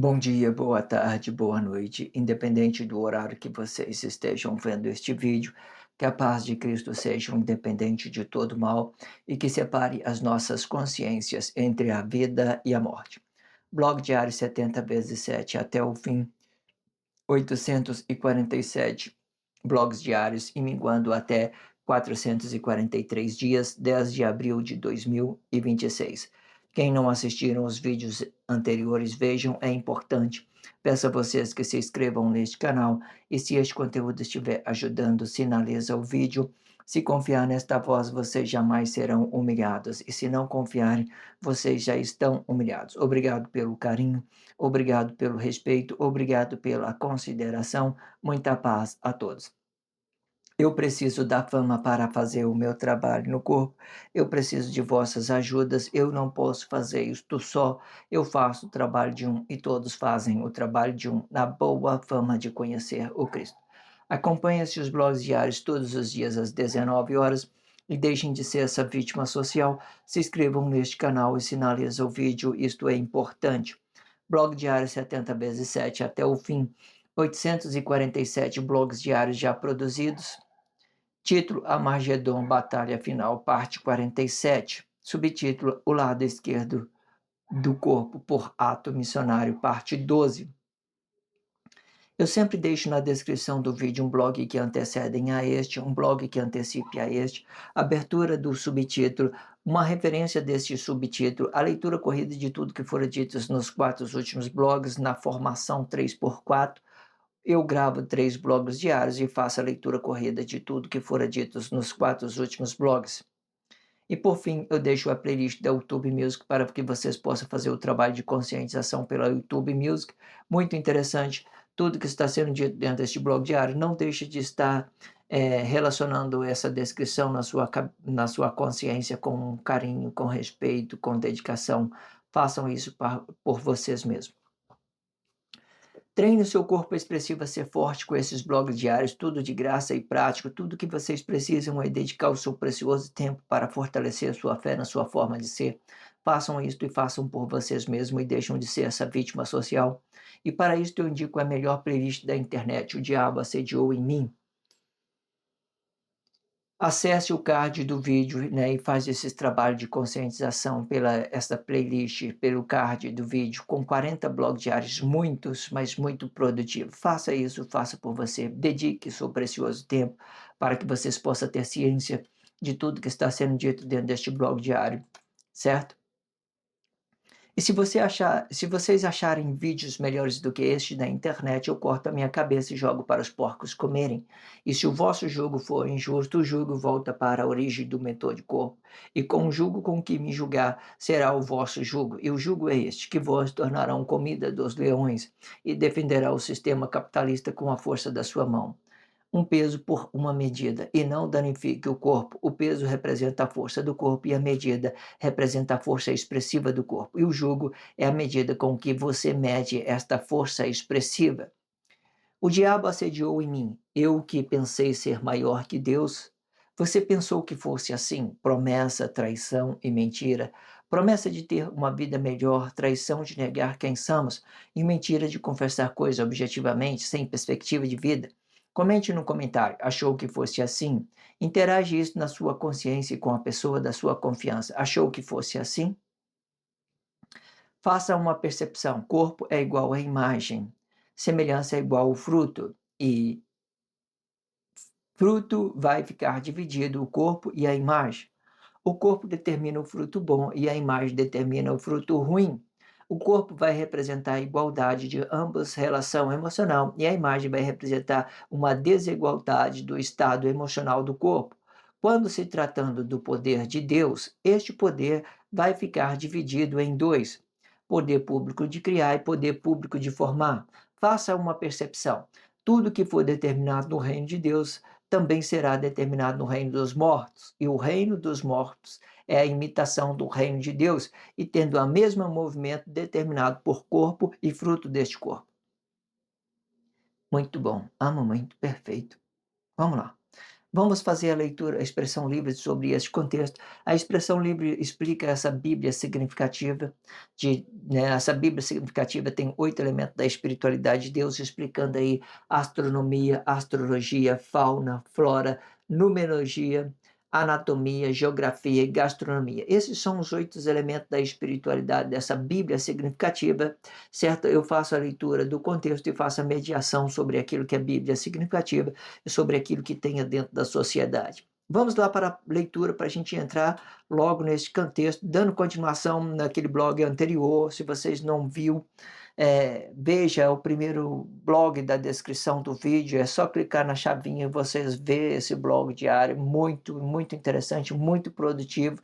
Bom dia, boa tarde, boa noite, independente do horário que vocês estejam vendo este vídeo, que a paz de Cristo seja independente de todo mal e que separe as nossas consciências entre a vida e a morte. Blog diário 70 vezes 7 até o fim, 847 blogs diários e minguando até 443 dias, 10 de abril de 2026. Quem não assistiram os vídeos anteriores, vejam, é importante. Peço a vocês que se inscrevam neste canal e se este conteúdo estiver ajudando, sinaliza o vídeo. Se confiar nesta voz, vocês jamais serão humilhados e se não confiarem, vocês já estão humilhados. Obrigado pelo carinho, obrigado pelo respeito, obrigado pela consideração. Muita paz a todos. Eu preciso da fama para fazer o meu trabalho no corpo. Eu preciso de vossas ajudas. Eu não posso fazer isto só. Eu faço o trabalho de um e todos fazem o trabalho de um, na boa fama de conhecer o Cristo. Acompanhe-se os blogs diários todos os dias às 19 horas e deixem de ser essa vítima social. Se inscrevam neste canal e sinalizem o vídeo. Isto é importante. Blog diário 70 vezes 7 até o fim. 847 blogs diários já produzidos. Título: Armagedon, Batalha Final, parte 47. Subtítulo: O lado esquerdo do corpo por ato missionário, parte 12. Eu sempre deixo na descrição do vídeo um blog que antecedem a este, um blog que antecipe a este, abertura do subtítulo, uma referência deste subtítulo, a leitura corrida de tudo que fora dito nos 4 últimos blogs, na formação 3x4. Eu gravo 3 blogs diários e faço a leitura corrida de tudo que fora dito nos 4 últimos blogs. E por fim, eu deixo a playlist da YouTube Music para que vocês possam fazer o trabalho de conscientização pela YouTube Music. Muito interessante. Tudo que está sendo dito dentro deste blog diário, não deixe de estar relacionando essa descrição na sua consciência com carinho, com respeito, com dedicação. Façam isso por vocês mesmos. Treine o seu corpo expressivo a ser forte com esses blogs diários, tudo de graça e prático. Tudo que vocês precisam é dedicar o seu precioso tempo para fortalecer a sua fé na sua forma de ser. Façam isto e façam por vocês mesmos e deixem de ser essa vítima social. E para isso eu indico a melhor playlist da internet, O Diabo Assediou em Mim. Acesse o card do vídeo, né, e faz esse trabalho de conscientização pela essa playlist, pelo card do vídeo, com 40 blogs diários, muitos, mas muito produtivo. Faça isso, faça por você, dedique seu precioso tempo para que vocês possam ter ciência de tudo que está sendo dito dentro deste blog diário, certo? E se vocês acharem vídeos melhores do que este na internet, eu corto a minha cabeça e jogo para os porcos comerem. E se o vosso jugo for injusto, o jugo volta para a origem do mentor de corpo. E com o jugo com que me julgar, será o vosso jugo. E o jugo é este, que vós tornarão comida dos leões, e defenderá o sistema capitalista com a força da sua mão. Um peso por uma medida, e não danifique o corpo. O peso representa a força do corpo e a medida representa a força expressiva do corpo. E o jugo é a medida com que você mede esta força expressiva. O diabo assediou em mim, eu que pensei ser maior que Deus. Você pensou que fosse assim? Promessa, traição e mentira. Promessa de ter uma vida melhor, traição de negar quem somos e mentira de confessar coisas objetivamente, sem perspectiva de vida. Comente no comentário, achou que fosse assim? Interage isso na sua consciência e com a pessoa da sua confiança. Achou que fosse assim? Faça uma percepção. Corpo é igual a imagem. Semelhança é igual ao fruto. E fruto vai ficar dividido o corpo e a imagem. O corpo determina o fruto bom e a imagem determina o fruto ruim. O corpo vai representar a igualdade de ambas relação emocional e a imagem vai representar uma desigualdade do estado emocional do corpo. Quando se tratando do poder de Deus, este poder vai ficar dividido em dois: poder público de criar e poder público de formar. Faça uma percepção. Tudo que for determinado no reino de Deus também será determinado no reino dos mortos, e o reino dos mortos é a imitação do reino de Deus, e tendo o mesmo movimento determinado por corpo e fruto deste corpo. Muito bom, amo muito, perfeito. Vamos lá. Vamos fazer a leitura, a expressão livre sobre este contexto. A expressão livre explica essa Bíblia significativa, essa Bíblia significativa tem 8 elementos da espiritualidade de Deus, explicando aí astronomia, astrologia, fauna, flora, numerologia, anatomia, geografia e gastronomia. Esses são os 8 elementos da espiritualidade dessa Bíblia significativa, certo? Eu faço a leitura do contexto e faço a mediação sobre aquilo que é Bíblia significativa e sobre aquilo que tenha dentro da sociedade. Vamos lá para a leitura, para a gente entrar logo nesse contexto, dando continuação naquele blog anterior. Se vocês não viu, veja o primeiro blog da descrição do vídeo, é só clicar na chavinha e vocês vê esse blog diário, muito, muito interessante, muito produtivo.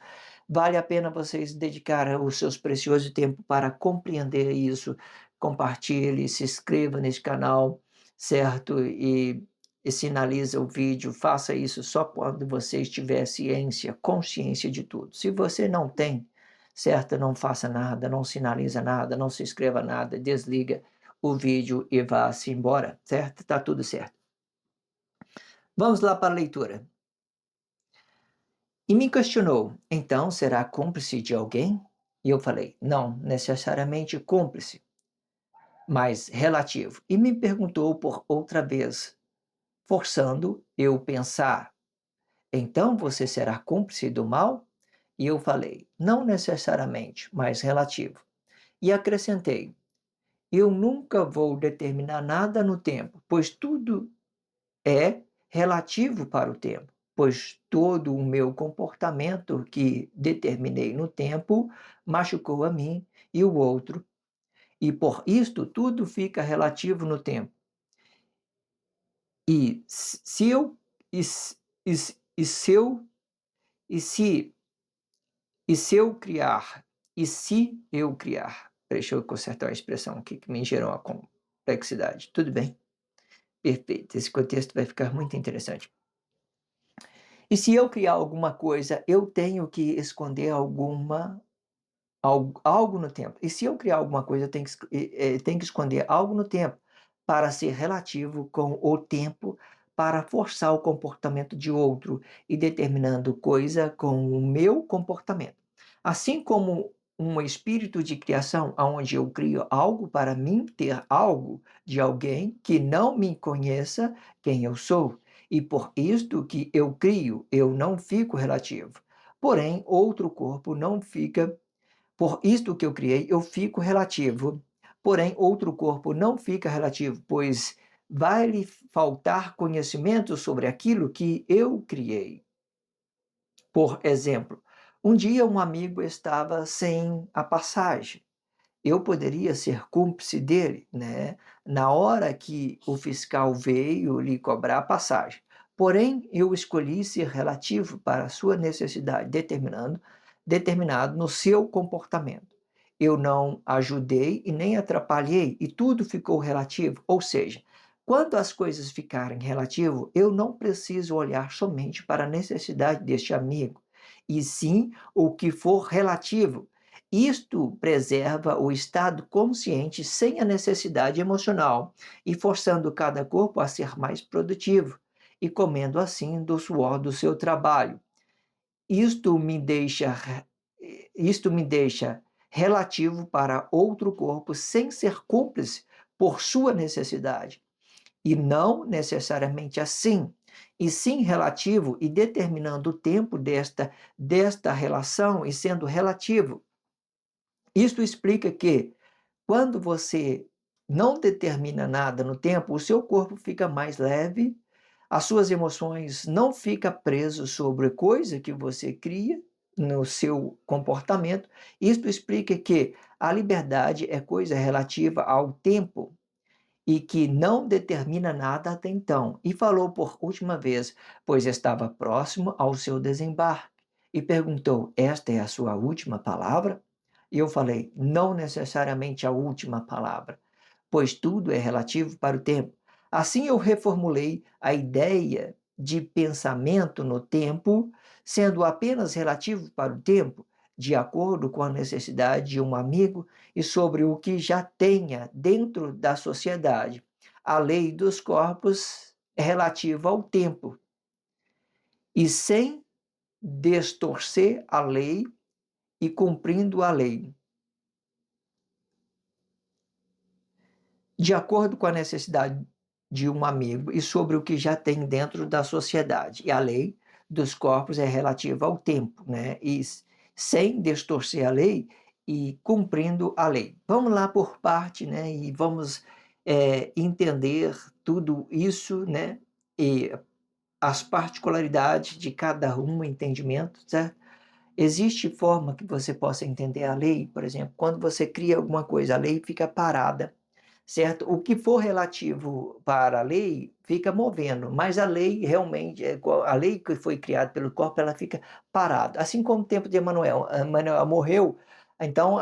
Vale a pena vocês dedicar o seu precioso tempo para compreender isso. Compartilhe, se inscreva nesse canal, certo? E sinaliza o vídeo, faça isso só quando você estiver ciência, consciência de tudo. Se você não tem, certo? Não faça nada, não sinaliza nada, não se inscreva nada, desliga o vídeo e vá-se embora, certo? Tá tudo certo. Vamos lá para a leitura. E me questionou, então será cúmplice de alguém? E eu falei, não necessariamente cúmplice, mas relativo. E me perguntou por outra vez, forçando eu pensar, então você será cúmplice do mal? E eu falei, não necessariamente, mas relativo. E acrescentei, eu nunca vou determinar nada no tempo, pois tudo é relativo para o tempo, pois todo o meu comportamento que determinei no tempo machucou a mim e o outro, e por isto tudo fica relativo no tempo. E se eu e, e, e se eu e se e se eu criar e se eu criar, deixa eu consertar a expressão aqui que me gerou uma complexidade. Tudo bem? Perfeito. Esse contexto vai ficar muito interessante. E se eu criar alguma coisa, eu tenho que esconder algo no tempo. E se eu criar alguma coisa, eu tenho que esconder algo no tempo para ser relativo com o tempo, para forçar o comportamento de outro e determinando coisa com o meu comportamento. Assim como um espírito de criação, onde eu crio algo para mim ter algo de alguém que não me conheça quem eu sou. E por isto que eu crio, eu não fico relativo. Porém, outro corpo não fica por isto que eu criei, eu fico relativo. Porém, outro corpo não fica relativo, pois vai-lhe faltar conhecimento sobre aquilo que eu criei. Por exemplo, um dia um amigo estava sem a passagem. Eu poderia ser cúmplice dele, né? Na hora que o fiscal veio lhe cobrar a passagem. Porém, eu escolhi ser relativo para a sua necessidade, determinado no seu comportamento. Eu não ajudei e nem atrapalhei, e tudo ficou relativo. Ou seja, quando as coisas ficarem relativo, eu não preciso olhar somente para a necessidade deste amigo, e sim o que for relativo. Isto preserva o estado consciente sem a necessidade emocional e forçando cada corpo a ser mais produtivo e comendo assim do suor do seu trabalho. Isto me deixa, isto me deixa relativo para outro corpo sem ser cúmplice por sua necessidade. E não necessariamente assim, e sim relativo e determinando o tempo desta relação e sendo relativo. Isto explica que, quando você não determina nada no tempo, o seu corpo fica mais leve, as suas emoções não ficam presas sobre coisa que você cria no seu comportamento. Isto explica que a liberdade é coisa relativa ao tempo e que não determina nada até então. E falou por última vez, pois estava próximo ao seu desembarque, e perguntou: esta é a sua última palavra? E eu falei: não necessariamente a última palavra, pois tudo é relativo para o tempo. Assim eu reformulei a ideia de pensamento no tempo, sendo apenas relativo para o tempo, de acordo com a necessidade de um amigo e sobre o que já tenha dentro da sociedade. A lei dos corpos é relativa ao tempo e sem distorcer a lei e cumprindo a lei, de acordo com a necessidade de um amigo e sobre o que já tem dentro da sociedade. E a lei dos corpos é relativa ao tempo, né? E sem distorcer a lei e cumprindo a lei. Vamos lá por parte, né? E vamos entender tudo isso, né? E as particularidades de cada um, entendimento, certo? Existe forma que você possa entender a lei, por exemplo, quando você cria alguma coisa, a lei fica parada, certo? O que for relativo para a lei fica movendo, mas a lei realmente, a lei que foi criada pelo corpo, ela fica parada. Assim como o tempo de Emanuel, Emanuel morreu, então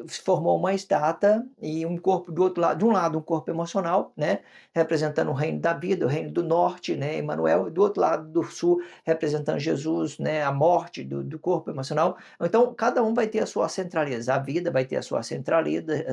se formou uma estátua e um corpo do outro lado, de um lado um corpo emocional, né, representando o reino da vida, o reino do norte, né, Emanuel, e do outro lado do sul, representando Jesus, né, a morte do corpo emocional. Então, cada um vai ter a sua centralidade, a vida vai ter a sua centralidade,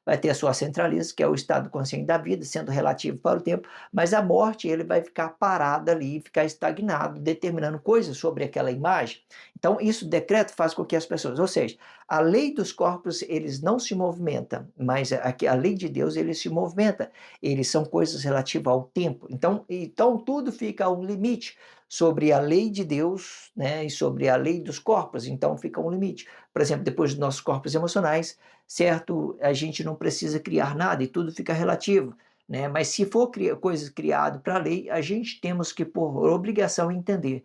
vai ter a sua centralidade, que é o estado consciente da vida, sendo relativo para o tempo, mas a morte ele vai ficar parado ali, ficar estagnado, determinando coisas sobre aquela imagem. Então, isso, decreto, faz com que as pessoas, ou seja, a lei dos corpos, eles não se movimentam, mas a lei de Deus, ele se movimenta. Eles são coisas relativas ao tempo. Então tudo fica a um limite sobre a lei de Deus, né, e sobre a lei dos corpos. Então fica um limite. Por exemplo, depois dos nossos corpos emocionais, certo? A gente não precisa criar nada e tudo fica relativo. Né? Mas se for coisas criadas para a lei, a gente temos que, por obrigação, entender.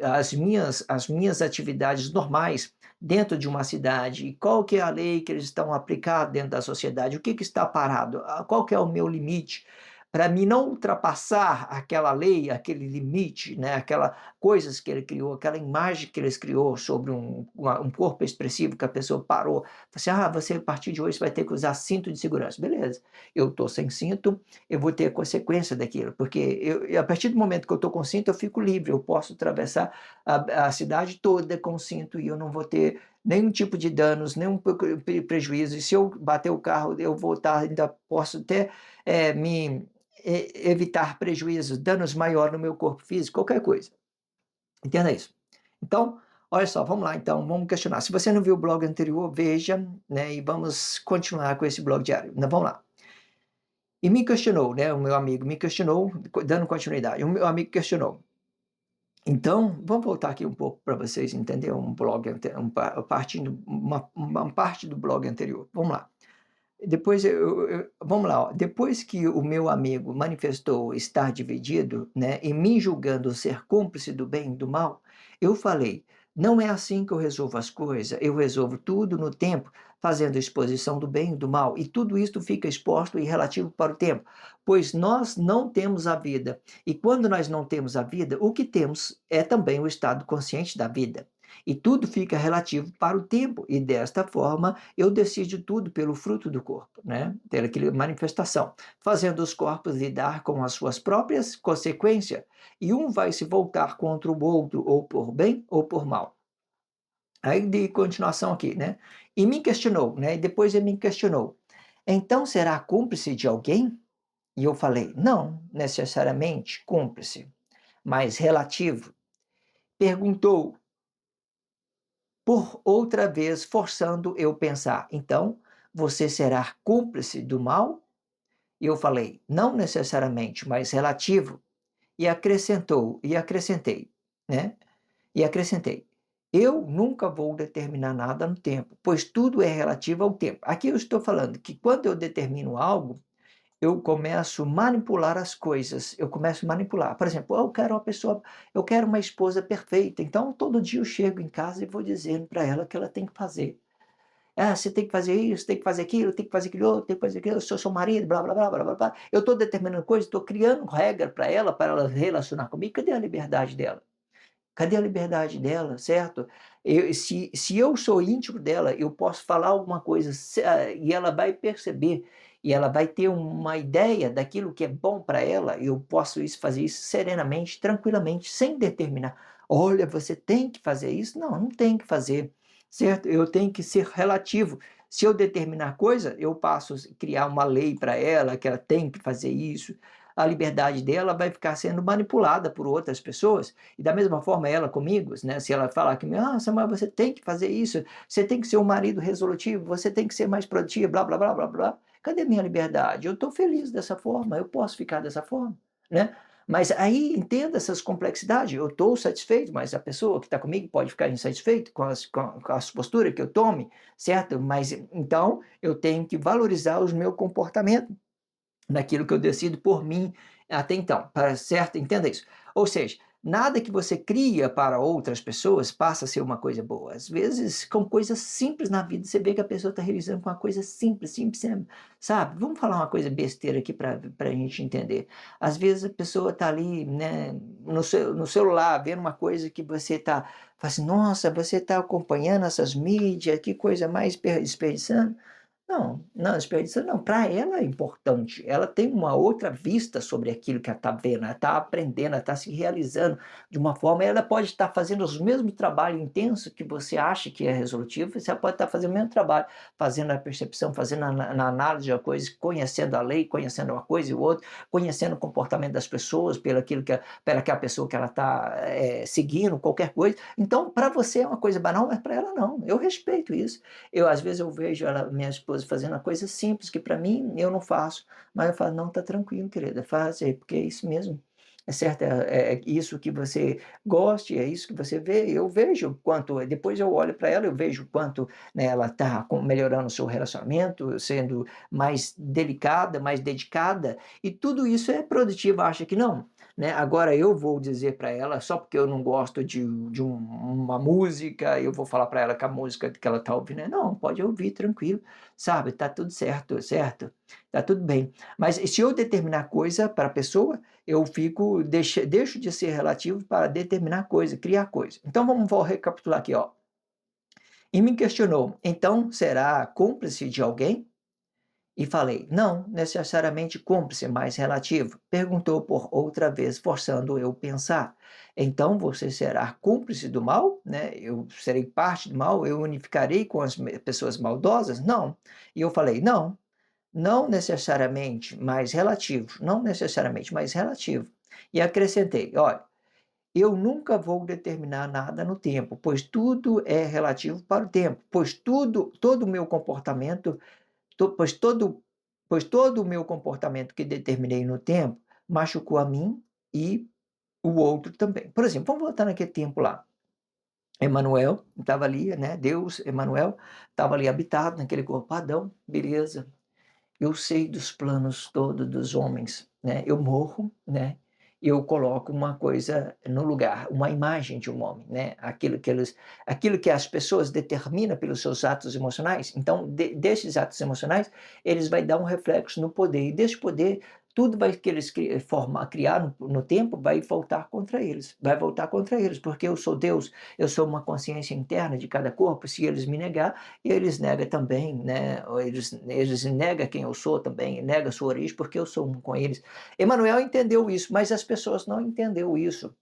As minhas atividades normais dentro de uma cidade, e qual que é a lei que eles estão aplicando dentro da sociedade, o que, que está parado, qual que é o meu limite, para mim não ultrapassar aquela lei, aquele limite, né, aquelas coisas que ele criou, aquela imagem que eles criou sobre um corpo expressivo que a pessoa parou, assim, você a partir de hoje vai ter que usar cinto de segurança, beleza, eu estou sem cinto, eu vou ter consequência daquilo, porque a partir do momento que eu estou com cinto, eu fico livre, eu posso atravessar a cidade toda com cinto e eu não vou ter nenhum tipo de danos, nenhum prejuízo. E se eu bater o carro, eu vou estar, ainda posso até evitar prejuízos, danos maiores no meu corpo físico, qualquer coisa. Entenda isso. Então, olha só, vamos lá então, vamos questionar. Se você não viu o blog anterior, veja, né, e vamos continuar com esse blog diário. Então, vamos lá. E me questionou, né, o meu amigo me questionou, dando continuidade, o meu amigo questionou. Então, vamos voltar aqui um pouco para vocês entenderem uma parte do blog anterior. Vamos lá. Depois, vamos lá. Ó. Depois que o meu amigo manifestou estar dividido, né, e me julgando ser cúmplice do bem e do mal, eu falei: não é assim que eu resolvo as coisas. Eu resolvo tudo no tempo, fazendo exposição do bem e do mal, e tudo isto fica exposto e relativo para o tempo, pois nós não temos a vida. E quando nós não temos a vida, o que temos é também o estado consciente da vida. E tudo fica relativo para o tempo, e desta forma eu decido tudo pelo fruto do corpo, né? Pela manifestação, fazendo os corpos lidar com as suas próprias consequências, e um vai se voltar contra o outro, ou por bem ou por mal. Aí, de continuação aqui, né? E me questionou, né? E depois ele me questionou. Então, será cúmplice de alguém? E eu falei, não necessariamente cúmplice, mas relativo. Perguntou, por outra vez, forçando eu pensar, então, você será cúmplice do mal? E eu falei, não necessariamente, mas relativo. E acrescentei, né? E acrescentei, eu nunca vou determinar nada no tempo, pois tudo é relativo ao tempo. Aqui eu estou falando que quando eu determino algo, eu começo a manipular as coisas, eu começo a manipular. Por exemplo, eu quero uma esposa perfeita, então todo dia eu chego em casa e vou dizendo para ela o que ela tem que fazer. Você tem que fazer isso, tem que fazer aquilo, tem que fazer aquilo outro, tem que fazer aquilo, eu sou seu marido, blá, blá, blá, blá, blá, blá. Eu estou determinando coisas, estou criando regra para ela relacionar comigo. Cadê a liberdade dela? Cadê a liberdade dela, certo? Se eu sou íntimo dela, eu posso falar alguma coisa e ela vai perceber, e ela vai ter uma ideia daquilo que é bom para ela, eu posso fazer isso serenamente, tranquilamente, sem determinar. Olha, você tem que fazer isso? Não, não tem que fazer, certo? Eu tenho que ser relativo. Se eu determinar coisa, eu passo a criar uma lei para ela, que ela tem que fazer isso. a liberdade dela vai ficar sendo manipulada por outras pessoas. E da mesma forma ela comigo, né? Se ela falar que, Samuel, você tem que fazer isso, você tem que ser um marido resolutivo, você tem que ser mais produtivo, blá, blá, blá, blá, blá. Cadê minha liberdade? Eu estou feliz dessa forma, eu posso ficar dessa forma, né? Mas aí entenda essas complexidades. Eu estou satisfeito, mas a pessoa que está comigo pode ficar insatisfeita com as posturas que eu tome, certo? Mas então eu tenho que valorizar os meus comportamentos naquilo que eu decido por mim até então, certo? Entenda isso. Ou seja, nada que você cria para outras pessoas passa a ser uma coisa boa. Às vezes, com coisas simples na vida, você vê que a pessoa está realizando com uma coisa simples, simples, sabe? Vamos falar uma coisa besteira aqui para a gente entender. Às vezes a pessoa está ali, né, no celular, vendo uma coisa que você está, fala assim, nossa, você está acompanhando essas mídias, que coisa mais desperdiçando. Não, não, desperdiça não. Para ela é importante. Ela tem uma outra vista sobre aquilo que ela está vendo. Ela está aprendendo, ela está se realizando de uma forma. Ela pode estar fazendo os mesmos trabalho intenso que você acha que é resolutivo. Você pode estar fazendo o mesmo trabalho, fazendo a percepção, fazendo na análise da coisa, conhecendo a lei, conhecendo uma coisa e outra, conhecendo o comportamento das pessoas, pela aquela pessoa que ela está seguindo, qualquer coisa. Então, para você é uma coisa banal, mas para ela não. Eu respeito isso. Às vezes eu vejo minha esposa fazendo uma coisa simples que para mim eu não faço, mas eu falo, não, tá tranquilo, querida, faz aí, porque é isso mesmo. É certo, é isso que você goste, é isso que você vê. Eu vejo quanto, depois eu olho para ela, eu vejo quanto, né, ela está melhorando o seu relacionamento, sendo mais delicada, mais dedicada, e tudo isso é produtivo, acha que não? Né? Agora eu vou dizer para ela, só porque eu não gosto de uma música, eu vou falar para ela que a música que ela está ouvindo, não, pode ouvir tranquilo, sabe? Tá tudo certo, certo? Tá tudo bem. Mas se eu determinar coisa para a pessoa, eu deixo de ser relativo para determinar coisa, criar coisa. Então vamos recapitular aqui, ó. E me questionou, então será cúmplice de alguém? E falei, não necessariamente cúmplice, mas relativo. Perguntou por outra vez, forçando eu pensar. Então você será cúmplice do mal? Né? Eu serei parte do mal? Eu unificarei com as pessoas maldosas? Não. E eu falei, não, não necessariamente, mas relativo. Não necessariamente, mas relativo. E acrescentei, olha, eu nunca vou determinar nada no tempo, pois tudo é relativo para o tempo, pois todo o meu comportamento To pois todo pois todo o meu comportamento que determinei no tempo machucou a mim e o outro também. Por exemplo, vamos voltar naquele tempo lá. Emanuel estava ali, né, Deus, Emanuel, estava ali habitado naquele corpo Adão, beleza. Eu sei dos planos todos dos homens, né? Eu morro, né? Eu coloco uma coisa no lugar, uma imagem de um homem, né? Aquilo que as pessoas determinam pelos seus atos emocionais. Então, desses atos emocionais, eles vai dar um reflexo no poder e desse poder tudo vai que eles criar no tempo vai voltar contra eles, vai voltar contra eles, porque eu sou Deus, eu sou uma consciência interna de cada corpo. Se eles me negar, eles negam também, né? Eles negam quem eu sou também, negam a sua origem, porque eu sou um com eles. Emmanuel entendeu isso, mas as pessoas não entenderam isso.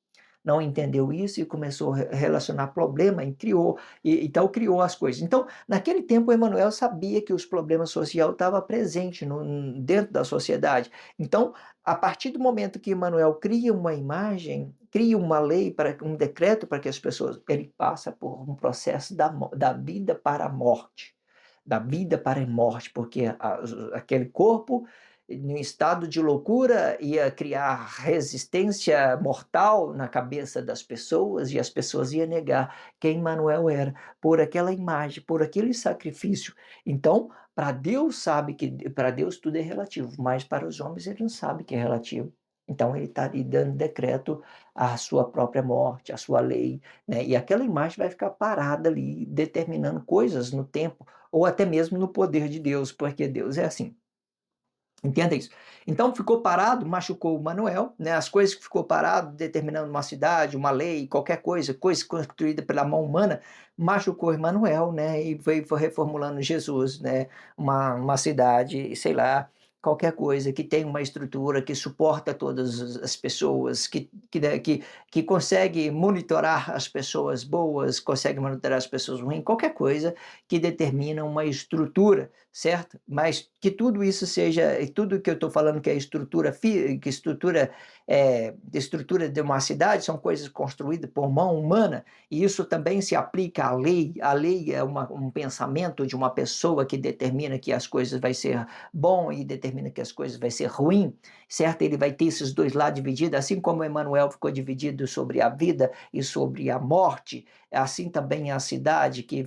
Não entendeu isso e começou a relacionar problema e criou, então criou as coisas. Então, naquele tempo, Emmanuel sabia que os problemas sociais estavam presentes dentro da sociedade. Então, a partir do momento que Emmanuel cria uma imagem, cria uma lei, um decreto para que as pessoas, ele passa por um processo da vida para a morte. Da vida para a morte, porque aquele corpo em estado de loucura ia criar resistência mortal na cabeça das pessoas e as pessoas iam negar quem Manuel era por aquela imagem, por aquele sacrifício. Então, para Deus tudo é relativo, mas para os homens ele não sabe que é relativo. Então ele está ali dando decreto à sua própria morte, à sua lei, né? E aquela imagem vai ficar parada ali, determinando coisas no tempo, ou até mesmo no poder de Deus, porque Deus é assim. Entenda isso. Então ficou parado, machucou o Manuel, né? As coisas que ficou parado, determinando uma cidade, uma lei, qualquer coisa construída pela mão humana, machucou Emmanuel, né? E foi reformulando Jesus, né? Uma cidade, sei lá, qualquer coisa que tem uma estrutura que suporta todas as pessoas, que consegue monitorar as pessoas boas, consegue monitorar as pessoas ruins, qualquer coisa que determina uma estrutura, certo? Mas que tudo isso seja, e tudo que eu estou falando que é estrutura, que estrutura de uma cidade, são coisas construídas por mão humana, e isso também se aplica à lei. A lei é um pensamento de uma pessoa que determina que as coisas vai ser bom e determina que as coisas vai ser ruim, certo? Ele vai ter esses dois lados divididos, assim como Emmanuel ficou dividido sobre a vida e sobre a morte, assim também a cidade, que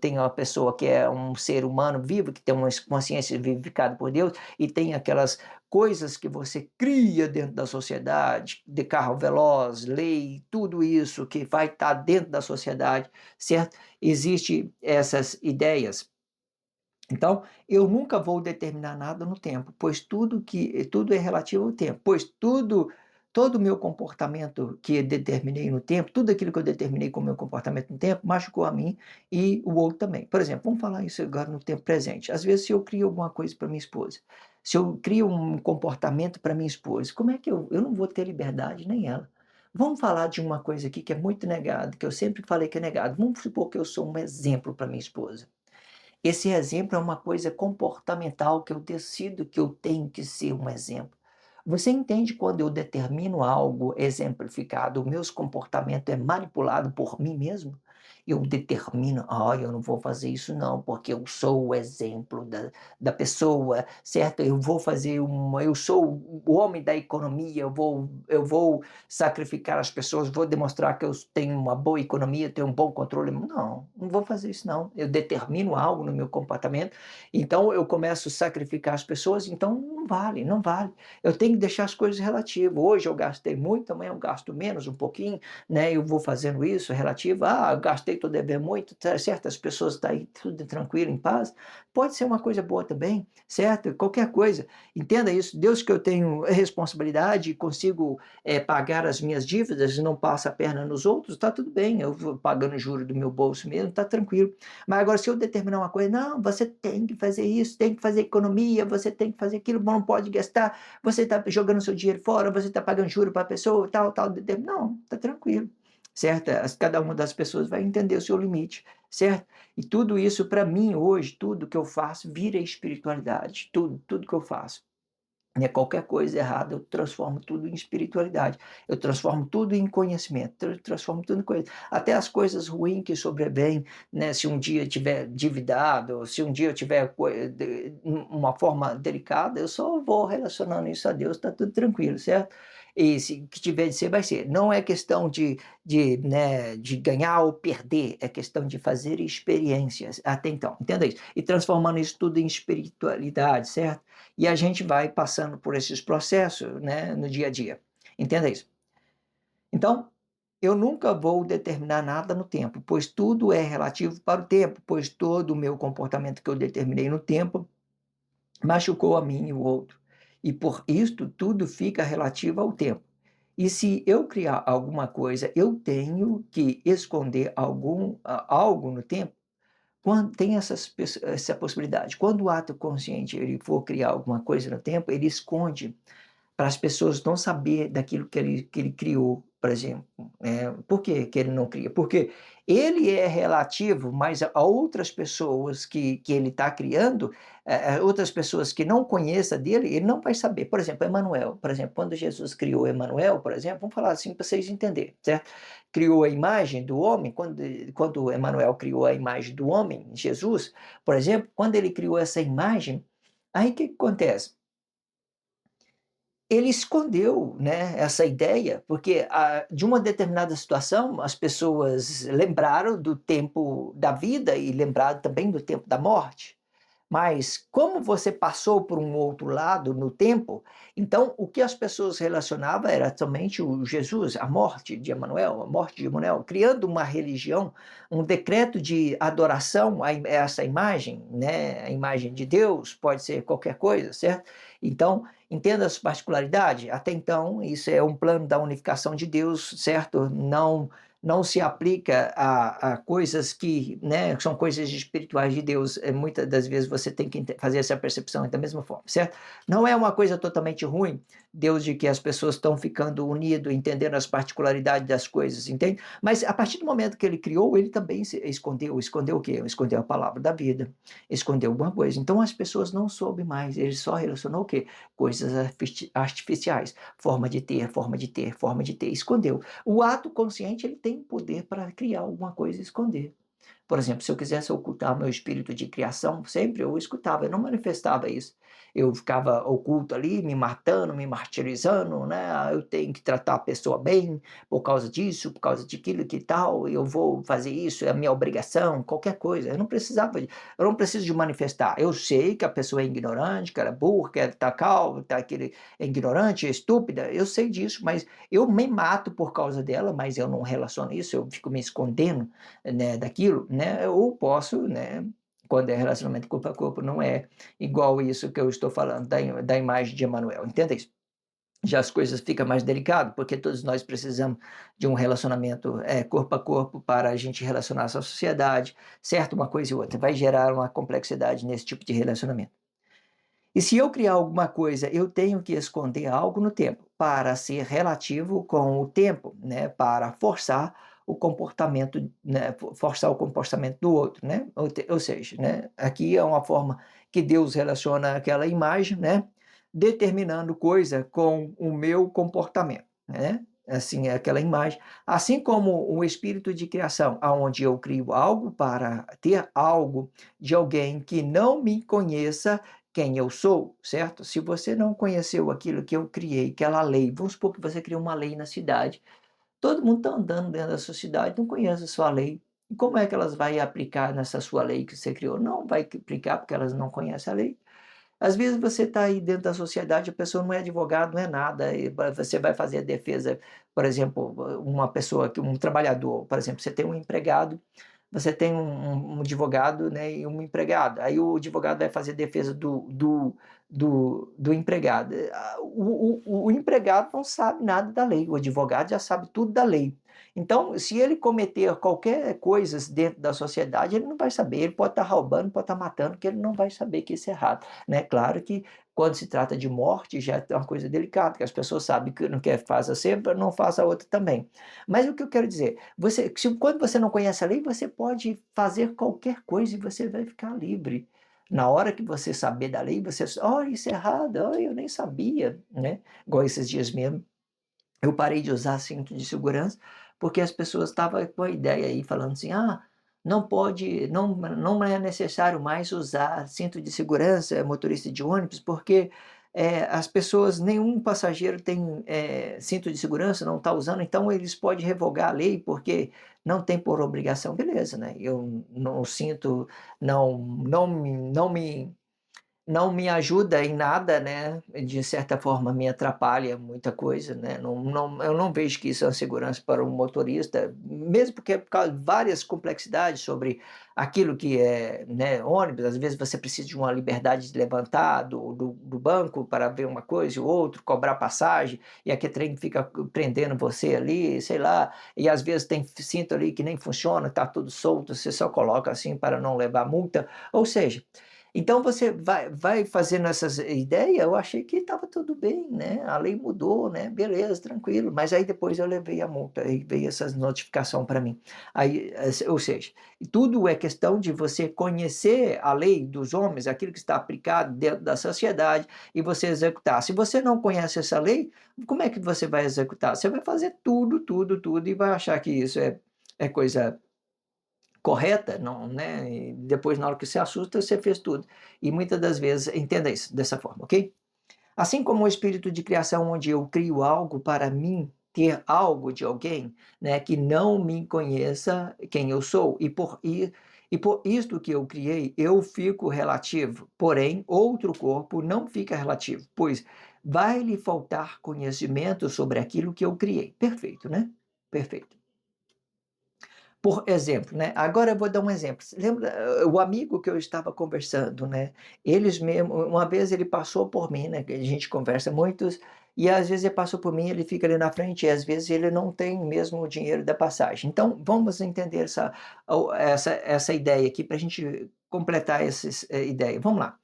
tem uma pessoa que é um ser humano vivo, que tem uma consciência vivificada por Deus, e tem aquelas coisas que você cria dentro da sociedade, de carro veloz, lei, tudo isso que vai estar dentro da sociedade, certo? Existem essas ideias. Então, eu nunca vou determinar nada no tempo, pois tudo é relativo ao tempo, pois todo o meu comportamento que eu determinei no tempo, tudo aquilo que eu determinei como meu comportamento no tempo, machucou a mim e o outro também. Por exemplo, vamos falar isso agora no tempo presente. Às vezes, se eu crio alguma coisa para minha esposa, se eu crio um comportamento para minha esposa, como é que eu não vou ter liberdade, nem ela. Vamos falar de uma coisa aqui que é muito negada, que eu sempre falei que é negado. Vamos supor que eu sou um exemplo para minha esposa. Esse exemplo é uma coisa comportamental que eu decido que eu tenho que ser um exemplo. Você entende quando eu determino algo exemplificado, o meu comportamento é manipulado por mim mesmo? Eu determino, eu não vou fazer isso não, porque eu sou o exemplo da pessoa, certo? Eu sou o homem da economia, eu vou sacrificar as pessoas, vou demonstrar que eu tenho uma boa economia, tenho um bom controle. Não vou fazer isso não. Eu determino algo no meu comportamento, então eu começo a sacrificar as pessoas, então não vale, não vale. Eu tenho que deixar as coisas relativas. Hoje eu gastei muito, amanhã eu gasto menos um pouquinho, né? Eu vou fazendo isso relativo. Eu gastei, estou devendo muito, certas pessoas estão aí tudo tranquilo, em paz. Pode ser uma coisa boa também, certo? Qualquer coisa. Entenda isso. Deus que eu tenho responsabilidade, consigo pagar as minhas dívidas, não passa a perna nos outros, está tudo bem. Eu vou pagando juros do meu bolso mesmo, está tranquilo. Mas agora, se eu determinar uma coisa, não, você tem que fazer isso, tem que fazer economia, você tem que fazer aquilo, não pode gastar, você está jogando seu dinheiro fora, você está pagando juros para a pessoa, tal, tal. Não, está tranquilo, certo? Cada uma das pessoas vai entender o seu limite, certo? E tudo isso, para mim, hoje, tudo que eu faço vira espiritualidade, tudo que eu faço. Qualquer coisa errada, eu transformo tudo em espiritualidade, eu transformo tudo em conhecimento, eu transformo tudo em coisa. Até as coisas ruins que sobrevêm, né? Se um dia eu tiver endividado, se um dia eu tiver uma forma delicada, eu só vou relacionando isso a Deus, está tudo tranquilo, certo? E se que tiver de ser, vai ser. Não é questão de ganhar ou perder, é questão de fazer experiências até então, entenda isso. E transformando isso tudo em espiritualidade, certo? E a gente vai passando por esses processos, né, no dia a dia. Entenda isso. Então, eu nunca vou determinar nada no tempo, pois tudo é relativo para o tempo, pois todo o meu comportamento que eu determinei no tempo machucou a mim e o outro. E por isto tudo fica relativo ao tempo. E se eu criar alguma coisa, eu tenho que esconder algo no tempo. Quando tem essa possibilidade. Quando o ato consciente ele for criar alguma coisa no tempo, ele esconde para as pessoas não saber daquilo que ele criou, por exemplo. Por que ele não cria? Porque ele é relativo, mas a outras pessoas que ele está criando, outras pessoas que não conheçam dele, ele não vai saber. Por exemplo, Emanuel. Por exemplo, quando Jesus criou Emanuel, por exemplo, vamos falar assim para vocês entenderem, certo? Criou a imagem do homem, quando Emanuel criou a imagem do homem, Jesus, por exemplo, quando ele criou essa imagem, aí o que acontece? Ele escondeu, né, essa ideia, porque de uma determinada situação as pessoas lembraram do tempo da vida e lembraram também do tempo da morte. Mas como você passou por um outro lado no tempo, então o que as pessoas relacionavam era somente o Jesus, a morte de Emanuel, a morte de Emanuel, criando uma religião, um decreto de adoração a essa imagem, né? A imagem de Deus, pode ser qualquer coisa, certo? Então, entenda as particularidades. Até então, isso é um plano da unificação de Deus, certo? Não se aplica a coisas que são coisas espirituais de Deus. Muitas das vezes você tem que fazer essa percepção da mesma forma, certo? Não é uma coisa totalmente ruim, Deus de que as pessoas estão ficando unidas, entendendo as particularidades das coisas, entende? Mas a partir do momento que ele criou, ele também se escondeu. Escondeu o quê? Escondeu a palavra da vida, escondeu alguma coisa. Então as pessoas não soube mais, ele só relacionou o quê? Coisas artificiais, forma de ter, forma de ter, forma de ter, escondeu. O ato consciente, ele tem poder para criar alguma coisa e esconder. Por exemplo, se eu quisesse ocultar meu espírito de criação, sempre eu escutava, eu não manifestava isso. Eu ficava oculto ali, me matando, me martirizando, né? Ah, eu tenho que tratar a pessoa bem por causa disso, por causa daquilo que tal, eu vou fazer isso, é a minha obrigação, qualquer coisa. Eu não preciso de manifestar. Eu sei que a pessoa é ignorante, que ela é burra, que ela está calma, tá aquele, é ignorante, é estúpida, eu sei disso, mas eu me mato por causa dela, mas eu não relaciono isso, eu fico me escondendo, né, daquilo, né? Ou posso, né, quando é relacionamento corpo a corpo, não é igual isso que eu estou falando da imagem de Emanuel, entenda isso? Já as coisas ficam mais delicadas, porque todos nós precisamos de um relacionamento corpo a corpo para a gente relacionar-se à sociedade, certo? Uma coisa e outra, vai gerar uma complexidade nesse tipo de relacionamento. E se eu criar alguma coisa, eu tenho que esconder algo no tempo, para ser relativo com o tempo, né? Para forçar o comportamento, né? Forçar o comportamento do outro, né? Ou seja, né? Aqui é uma forma que Deus relaciona aquela imagem, né? Determinando coisa com o meu comportamento, né? Assim, é aquela imagem. Assim como o espírito de criação, aonde eu crio algo para ter algo de alguém que não me conheça, quem eu sou, certo? Se você não conheceu aquilo que eu criei, aquela lei, vamos supor que você criou uma lei na cidade, todo mundo está andando dentro da sua cidade, não conhece a sua lei. E como é que elas vão aplicar nessa sua lei que você criou? Não vai aplicar porque elas não conhecem a lei. Às vezes você está aí dentro da sociedade, a pessoa não é advogado, não é nada, e você vai fazer a defesa, por exemplo, uma pessoa, um trabalhador, por exemplo, você tem um empregado, você tem um advogado, né, e um empregado. Aí o advogado vai fazer defesa do empregado. O empregado não sabe nada da lei, o advogado já sabe tudo da lei. Então, se ele cometer qualquer coisa dentro da sociedade, ele não vai saber. Ele pode estar roubando, pode estar matando, que ele não vai saber que isso é errado, né? Claro que quando se trata de morte, já é uma coisa delicada, que as pessoas sabem que não quer faça sempre, não faça a outra também. Mas o que eu quero dizer, quando você não conhece a lei, você pode fazer qualquer coisa e você vai ficar livre. Na hora que você saber da lei, você, olha, isso é errado, olha, eu nem sabia, né? Igual esses dias mesmo, eu parei de usar cinto de segurança, porque as pessoas estavam com a ideia aí, falando assim, ah, não pode, não é necessário mais usar cinto de segurança, motorista de ônibus, porque as pessoas, nenhum passageiro tem cinto de segurança, não está usando, então eles podem revogar a lei, porque não tem por obrigação, beleza, né? Eu não sinto, não me ajuda em nada, né? De certa forma me atrapalha muita coisa, né? Eu não vejo que isso é uma segurança para um motorista, mesmo porque por causa de várias complexidades sobre aquilo que é, né, ônibus, às vezes você precisa de uma liberdade de levantar do banco para ver uma coisa e outra, cobrar passagem, e aquele trem fica prendendo você ali, sei lá, e às vezes tem cinto ali que nem funciona, está tudo solto, você só coloca assim para não levar multa, ou seja, então você vai fazendo essas ideias, eu achei que estava tudo bem, né, a lei mudou, né, beleza, tranquilo, mas aí depois eu levei a multa, aí veio essas notificação para mim. Aí, ou seja, tudo é questão de você conhecer a lei dos homens, aquilo que está aplicado dentro da sociedade, e você executar. Se você não conhece essa lei, como é que você vai executar? Você vai fazer tudo, tudo, tudo, e vai achar que isso é coisa correta, não, né? E depois, na hora que você assusta, você fez tudo. E muitas das vezes, entenda isso dessa forma, ok? Assim como o espírito de criação, onde eu crio algo para mim, ter algo de alguém, né, que não me conheça quem eu sou, e por isto que eu criei, eu fico relativo, porém, outro corpo não fica relativo, pois vai lhe faltar conhecimento sobre aquilo que eu criei. Perfeito, né? Perfeito. Por exemplo, né, agora eu vou dar um exemplo. Você lembra, o amigo que eu estava conversando, né, eles mesmo uma vez ele passou por mim, né, que a gente conversa muitos, e às vezes ele passou por mim, ele fica ali na frente e às vezes ele não tem mesmo o dinheiro da passagem. Então vamos entender essa ideia aqui para a gente completar essa ideia. Vamos lá.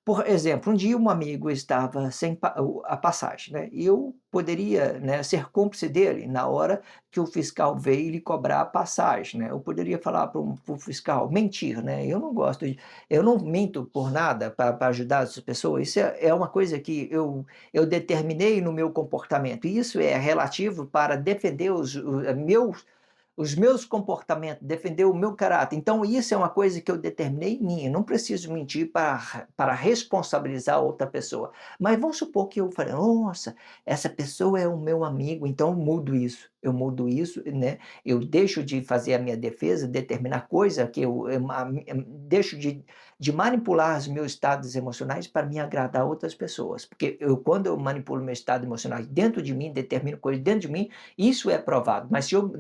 Por exemplo, um dia um amigo estava sem a passagem, né, e eu poderia, né, ser cúmplice dele na hora que o fiscal veio lhe cobrar a passagem, né. Eu poderia falar para o fiscal mentir, né, eu não minto por nada para ajudar as pessoas, isso é uma coisa que eu determinei no meu comportamento, e isso é relativo para defender os meus comportamentos, defender o meu caráter. Então, isso é uma coisa que eu determinei em mim. Eu não preciso mentir para responsabilizar outra pessoa. Mas vamos supor que eu falei, nossa, essa pessoa é o meu amigo, então eu mudo isso. Eu mudo isso, né? Eu deixo de fazer a minha defesa, determinar coisa que deixo de manipular os meus estados emocionais para me agradar outras pessoas. Porque quando eu manipulo meu estado emocional dentro de mim, determino coisas dentro de mim, isso é provado, mas se eu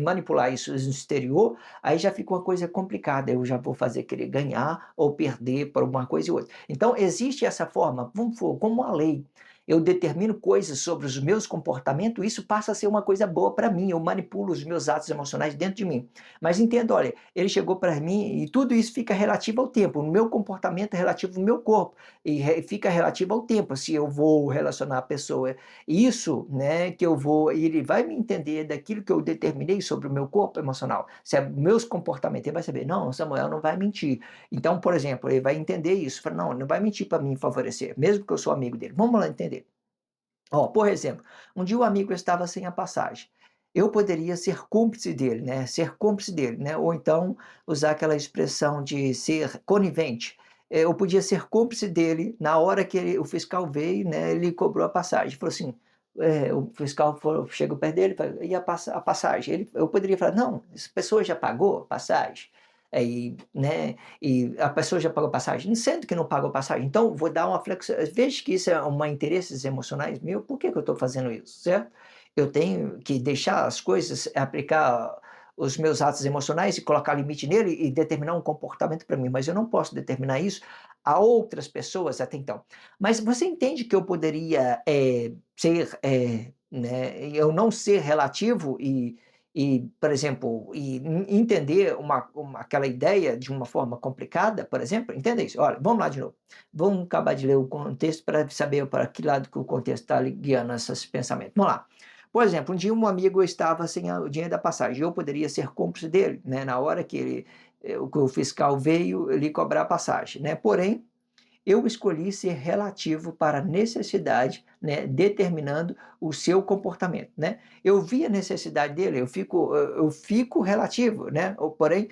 manipular isso no exterior, aí já fica uma coisa complicada, eu já vou fazer querer ganhar ou perder por uma coisa e outra. Então existe essa forma, vamos supor, como a lei, eu determino coisas sobre os meus comportamentos, isso passa a ser uma coisa boa para mim, eu manipulo os meus atos emocionais dentro de mim. Mas entenda, olha, ele chegou para mim e tudo isso fica relativo ao tempo, o meu comportamento é relativo ao meu corpo, e fica relativo ao tempo, se eu vou relacionar a pessoa isso, né, que eu vou ele vai me entender daquilo que eu determinei sobre o meu corpo emocional. Se é meus comportamentos, ele vai saber: "Não, Samuel não vai mentir". Então, por exemplo, ele vai entender isso, fala: "Não, ele não vai mentir para me favorecer, mesmo que eu sou amigo dele". Vamos lá entender. Ó, por exemplo, um dia o amigo estava sem a passagem. Eu poderia ser cúmplice dele, né, ser cúmplice dele, né, ou então usar aquela expressão de ser conivente. Eu podia ser cúmplice dele na hora que o fiscal veio, né, ele cobrou a passagem. Falou assim, o fiscal chegou perto dele e falou: "E a passagem?" Eu poderia falar: "Não, essa pessoa já pagou a passagem?" Né, e a pessoa já pagou passagem, sendo que não pagou passagem, então vou dar uma veja que isso é uma interesses emocionais meu, por que que eu estou fazendo isso, certo? Eu tenho que deixar as coisas, aplicar os meus atos emocionais e colocar limite nele e determinar um comportamento para mim, mas eu não posso determinar isso a outras pessoas até então. Mas você entende que eu poderia, ser, né, eu não ser relativo por exemplo, entender aquela ideia de uma forma complicada, por exemplo, entenda isso. Olha, vamos lá de novo. Vamos acabar de ler o contexto para saber para que lado que o contexto está guiando esses pensamentos. Vamos lá. Por exemplo, um dia um amigo estava sem o dinheiro da passagem. Eu poderia ser cúmplice dele, né, na hora que o fiscal veio lhe cobrar a passagem. Né? Porém, eu escolhi ser relativo para a necessidade, né, determinando o seu comportamento, né. Eu vi a necessidade dele, eu fico relativo, né, porém,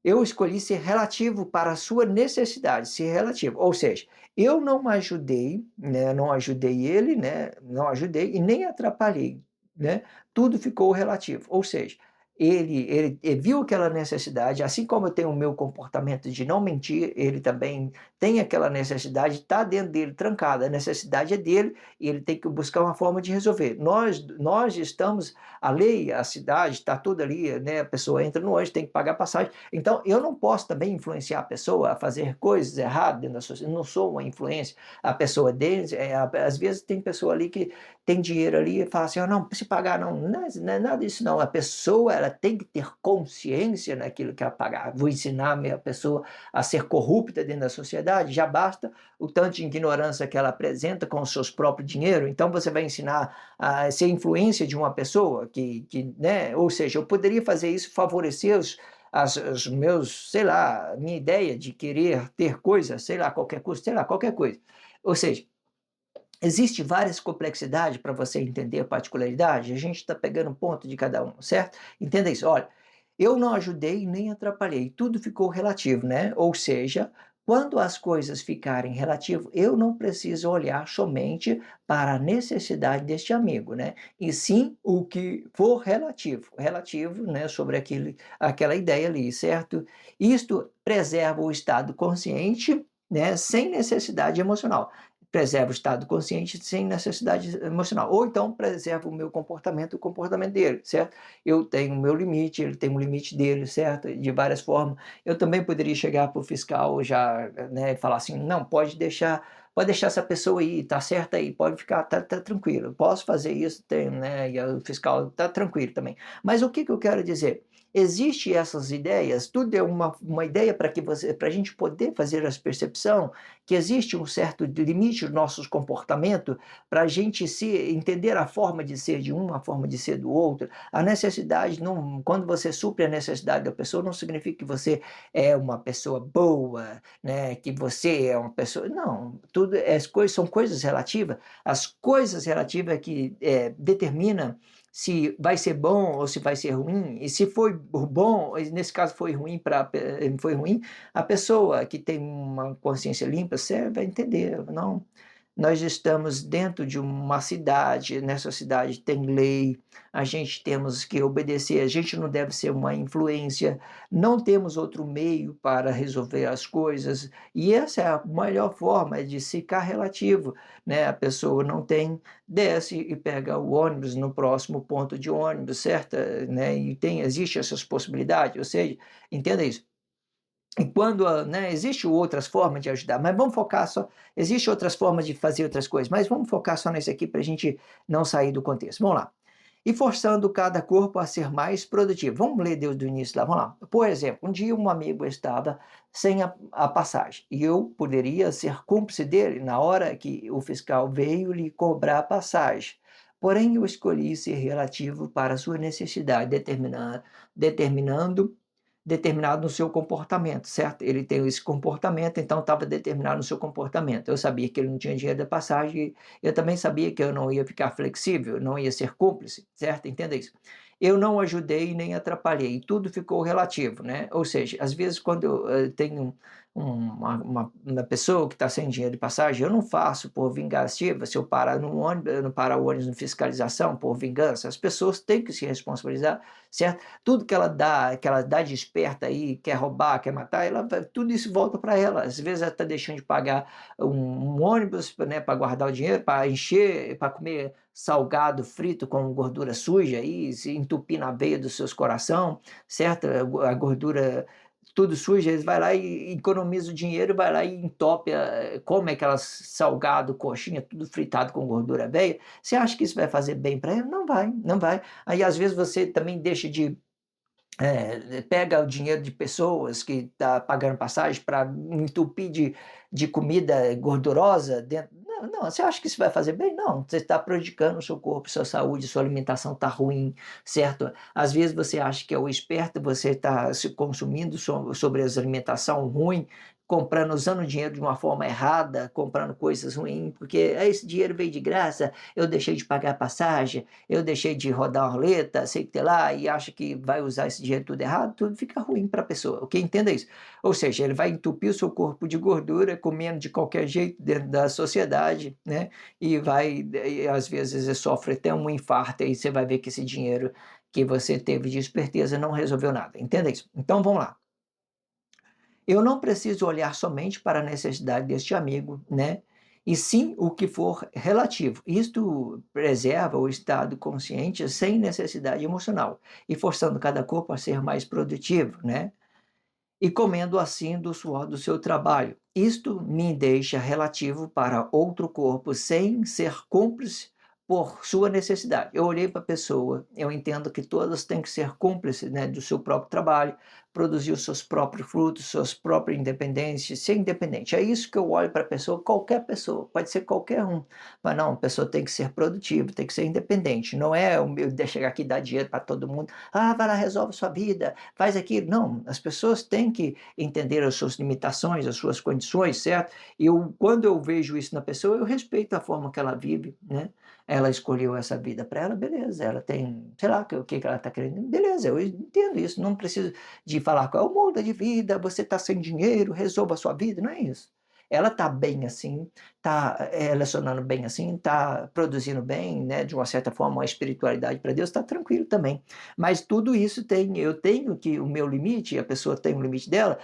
eu escolhi ser relativo para a sua necessidade, ser relativo, ou seja, eu não ajudei, né, não ajudei ele, né, não ajudei e nem atrapalhei, né, tudo ficou relativo, ou seja, ele viu aquela necessidade, assim como eu tenho o meu comportamento de não mentir, ele também tem aquela necessidade, está dentro dele trancada, a necessidade é dele e ele tem que buscar uma forma de resolver. Nós estamos, a lei, a cidade, está tudo ali, né, a pessoa entra no ônibus, tem que pagar passagem, então, eu não posso também influenciar a pessoa a fazer coisas erradas dentro da sociedade, eu não sou uma influência, a pessoa deles, às vezes tem pessoa ali que tem dinheiro ali e fala assim, oh, não, se pagar não é nada disso não, a pessoa ela tem que ter consciência naquilo que ela pagar, vou ensinar a minha pessoa a ser corrupta dentro da sociedade, já basta o tanto de ignorância que ela apresenta com o seu próprio dinheiro, então você vai ensinar a ser influência de uma pessoa né, ou seja, eu poderia fazer isso, favorecer os meus, sei lá, minha ideia de querer ter coisas, sei lá, qualquer coisa, sei lá, qualquer coisa. Ou seja, existe várias complexidades para você entender a particularidade, a gente está pegando um ponto de cada um, certo? Entenda isso, olha, eu não ajudei nem atrapalhei, tudo ficou relativo, né? Ou seja, quando as coisas ficarem relativo, eu não preciso olhar somente para a necessidade deste amigo, né? E sim o que for relativo, né, sobre aquela ideia ali, certo? Isto preserva o estado consciente, né, sem necessidade emocional. Preserva o estado consciente sem necessidade emocional. Ou então preserva o meu comportamento, o comportamento dele, certo? Eu tenho o meu limite, ele tem o limite dele, certo? De várias formas. Eu também poderia chegar para o fiscal já, né, e falar assim, não, pode deixar essa pessoa aí, tá certa aí, pode ficar, tá tranquilo, posso fazer isso, tem, né, e o fiscal tá tranquilo também. Mas o que que eu quero dizer? Existem essas ideias, tudo é uma ideia para a gente poder fazer essa percepção que existe um certo limite no nosso comportamento, para a gente entender a forma de ser de um, a forma de ser do outro. A necessidade, não, quando você supre a necessidade da pessoa, não significa que você é uma pessoa boa, né? Que você é uma pessoa. Não, tudo são coisas relativas. As coisas relativas que determinam se vai ser bom ou se vai ser ruim, e se foi bom, nesse caso foi ruim, a pessoa que tem uma consciência limpa, você vai entender, não, nós estamos dentro de uma cidade, nessa cidade tem lei, a gente temos que obedecer, a gente não deve ser uma influência, não temos outro meio para resolver as coisas, e essa é a melhor forma de ficar relativo, né? A pessoa não tem, desce e pega o ônibus no próximo ponto de ônibus, certo? Né? E existe essas possibilidades, ou seja, entenda isso. E quando, né, existem outras formas de ajudar, mas vamos focar só, existem outras formas de fazer outras coisas, mas vamos focar só nesse aqui para a gente não sair do contexto. Vamos lá. E forçando cada corpo a ser mais produtivo. Vamos ler desde o início lá, vamos lá. Por exemplo, um dia um amigo estava sem a passagem e eu poderia ser cúmplice dele na hora que o fiscal veio lhe cobrar a passagem. Porém, eu escolhi ser relativo para a sua necessidade, determinando determinado no seu comportamento, certo? Ele tem esse comportamento, então estava determinado no seu comportamento. Eu sabia que ele não tinha dinheiro da passagem, eu também sabia que eu não ia ficar flexível, não ia ser cúmplice, certo? Entenda isso. Eu não ajudei nem atrapalhei, tudo ficou relativo, né? Ou seja, às vezes quando eu tenho uma pessoa que está sem dinheiro de passagem, eu não faço por vingativa, se eu parar no ônibus, eu não parar o ônibus em fiscalização por vingança, as pessoas têm que se responsabilizar, certo? Tudo que ela dá de esperta aí, quer roubar, quer matar, tudo isso volta para ela. Às vezes ela está deixando de pagar um ônibus, né, para guardar o dinheiro, para encher, para comer salgado frito com gordura suja aí, se entupir na veia dos seus coração, certo? A gordura tudo suja, eles vai lá e economiza o dinheiro, vai lá e entope, come aquelas salgado, coxinha, tudo fritado com gordura velha. Você acha que isso vai fazer bem para ele? Não vai, não vai. Aí às vezes você também deixa de pega o dinheiro de pessoas que está pagando passagem para entupir de comida gordurosa dentro. Não, não, você acha que isso vai fazer bem? Não, você está prejudicando o seu corpo, sua saúde, sua alimentação está ruim, certo? Às vezes você acha que é o esperto, você está se consumindo sobre essa alimentação ruim, comprando, usando o dinheiro de uma forma errada, comprando coisas ruins, porque esse dinheiro veio de graça, eu deixei de pagar a passagem, eu deixei de rodar uma roleta, sei que lá, e acha que vai usar esse dinheiro tudo errado, tudo fica ruim para a pessoa, ok? Entenda isso. Ou seja, ele vai entupir o seu corpo de gordura, comendo de qualquer jeito dentro da sociedade, né? E às vezes ele sofre até um infarto, e você vai ver que esse dinheiro que você teve de esperteza não resolveu nada. Entenda isso. Então vamos lá. Eu não preciso olhar somente para a necessidade deste amigo, né? E sim o que for relativo. Isto preserva o estado consciente sem necessidade emocional e forçando cada corpo a ser mais produtivo, né? E comendo assim do suor do seu trabalho. Isto me deixa relativo para outro corpo sem ser cúmplice por sua necessidade. Eu olhei para a pessoa, eu entendo que todas têm que ser cúmplices, né, do seu próprio trabalho, produzir os seus próprios frutos, suas próprias independências, ser independente. É isso que eu olho para a pessoa, qualquer pessoa, pode ser qualquer um. Mas não, a pessoa tem que ser produtiva, tem que ser independente. Não é o meu de chegar aqui e dar dinheiro para todo mundo. Ah, vai lá, resolve sua vida, faz aquilo. Não, as pessoas têm que entender as suas limitações, as suas condições, certo? Quando eu vejo isso na pessoa, eu respeito a forma que ela vive, né? Ela escolheu essa vida para ela, beleza. Ela tem, sei lá, o que ela está querendo, beleza. Eu entendo isso. Não preciso de falar qual é o mundo de vida, você está sem dinheiro, resolva a sua vida. Não é isso. Ela está bem assim, está relacionando bem assim, está produzindo bem, né, de uma certa forma, uma espiritualidade para Deus, está tranquilo também. Mas tudo isso eu tenho que o meu limite, a pessoa tem o limite dela,